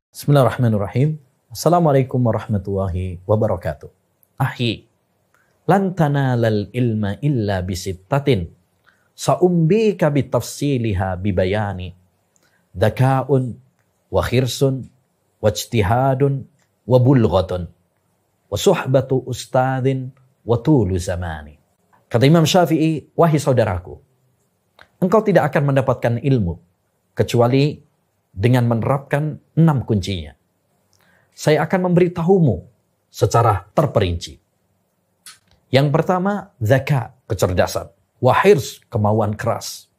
Bismillahirrahmanirrahim. Assalamualaikum warahmatullahi wabarakatuh. Ahi, lan tanalal ilma illa bisittatin. Sa'umbika bitafsiliha bibayani. Dzaka'un wa khirsun wa ijtihadun wa bulghatun wa suhbatu ustadin wa tulu zamani. Kata Imam Syafi'i, wahai saudaraku, engkau tidak akan mendapatkan ilmu kecuali dengan menerapkan 6 kuncinya. Saya akan memberitahumu secara terperinci. Yang pertama, zaka, kecerdasan. Wahirs, kemauan keras.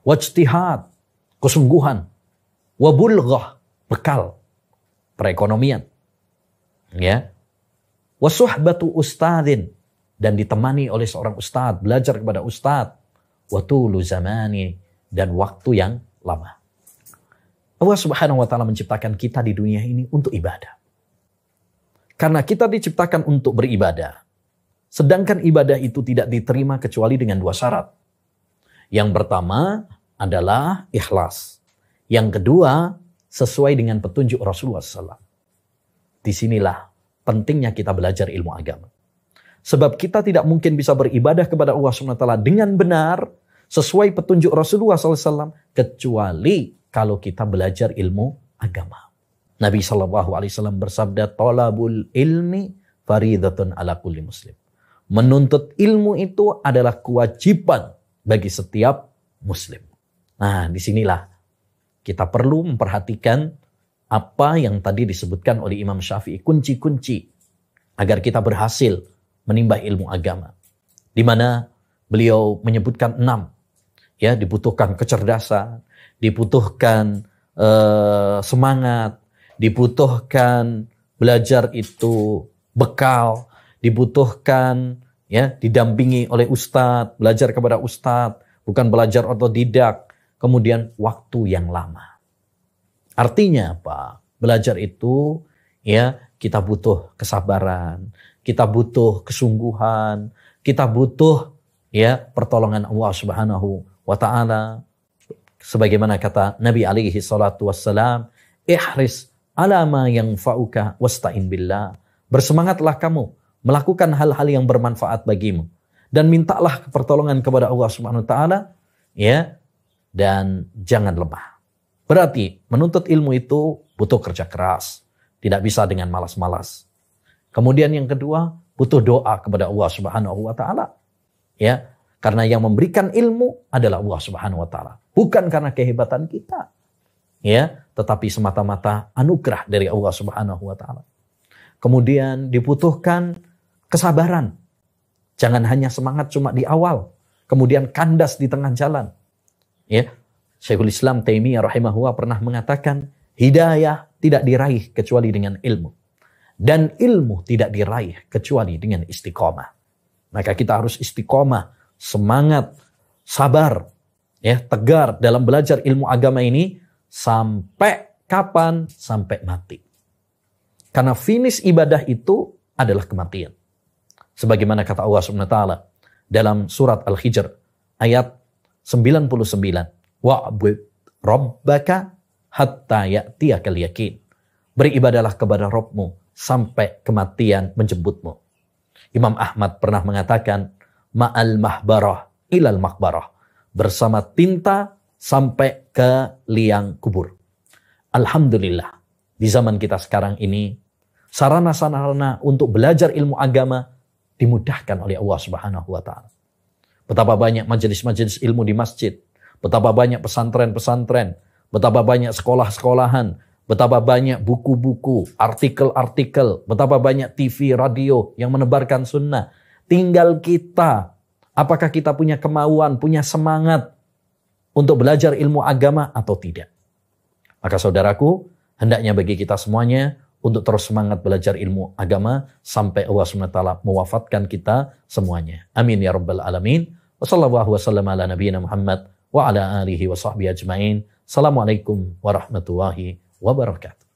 Wajtihad, kesungguhan. Wabulghah, bekal, perekonomian. Ya. Wasuhbatu ustadin, dan ditemani oleh seorang ustad, belajar kepada ustad. Watulu zamani, dan waktu yang lama. Allah Subhanahu wa ta'ala menciptakan kita di dunia ini untuk ibadah. Karena kita diciptakan untuk beribadah. Sedangkan ibadah itu tidak diterima kecuali dengan 2 syarat. Yang pertama adalah ikhlas. Yang kedua, sesuai dengan petunjuk Rasulullah SAW. Disinilah pentingnya kita belajar ilmu agama. Sebab kita tidak mungkin bisa beribadah kepada Allah SWT dengan benar, sesuai petunjuk Rasulullah SAW, kecuali kalau kita belajar ilmu agama. Nabi SAW bersabda, "Talabul ilmi faridatun ala kulli muslim." Menuntut ilmu itu adalah kewajiban bagi setiap muslim. Nah, disinilah kita perlu memperhatikan apa yang tadi disebutkan oleh Imam Syafi'i, kunci-kunci agar kita berhasil menimba ilmu agama. Di mana beliau menyebutkan 6. Ya, dibutuhkan kecerdasan, dibutuhkan semangat, dibutuhkan belajar itu bekal, dibutuhkan ya didampingi oleh ustadz, belajar kepada ustadz, bukan belajar otodidak, kemudian waktu yang lama. Artinya apa? Belajar itu ya kita butuh kesabaran, kita butuh kesungguhan, kita butuh ya pertolongan Allah Subhanahu wa ta'ala. Sebagaimana kata Nabi alaihi salatu wassalam, ihris ala ma yanfa'uka wasta'in billah. Bersemangatlah kamu melakukan hal-hal yang bermanfaat bagimu dan mintalah pertolongan kepada Allah Subhanahu wa taala ya, dan jangan lemah. Berarti menuntut ilmu itu butuh kerja keras, tidak bisa dengan malas-malas. Kemudian yang kedua, butuh doa kepada Allah Subhanahu wa taala. Ya, karena yang memberikan ilmu adalah Allah Subhanahu wa taala. Bukan karena kehebatan kita. Ya, tetapi semata-mata anugerah dari Allah Subhanahu wa taala. Kemudian dibutuhkan kesabaran. Jangan hanya semangat cuma di awal, kemudian kandas di tengah jalan. Ya, Syekhul Islam Taimiyah rahimahullah pernah mengatakan, hidayah tidak diraih kecuali dengan ilmu. Dan ilmu tidak diraih kecuali dengan istiqomah. Maka kita harus istiqomah, semangat, sabar, ya, tegar dalam belajar ilmu agama ini sampai kapan? Sampai mati. Karena finish ibadah itu adalah kematian. Sebagaimana kata Allah Subhanahu wa taala dalam surat Al-Hijr ayat 99, wa'bud rabbaka hatta ya'tiyakal yaqin. Beribadalah kepada Rabbmu sampai kematian menjemputmu. Imam Ahmad pernah mengatakan, ma'al mahbarah ilal makbarah. Bersama tinta sampai ke liang kubur. Alhamdulillah, di zaman kita sekarang ini, sarana-sarana untuk belajar ilmu agama dimudahkan oleh Allah Subhanahu wa ta'ala. Betapa banyak majelis-majelis ilmu di masjid. Betapa banyak pesantren-pesantren. Betapa banyak sekolah-sekolahan. Betapa banyak buku-buku, artikel-artikel, betapa banyak TV, radio yang menebarkan sunnah. Tinggal kita, apakah kita punya kemauan, punya semangat untuk belajar ilmu agama atau tidak. Maka saudaraku, hendaknya bagi kita semuanya untuk terus semangat belajar ilmu agama sampai Allah SWT mewafatkan kita semuanya. Amin ya rabbal alamin. Wassallallahu wasallam ala nabiyina Muhammad wa ala alihi wa sahbihi ajma'in. Assalamualaikum warahmatullahi wabarakatuh.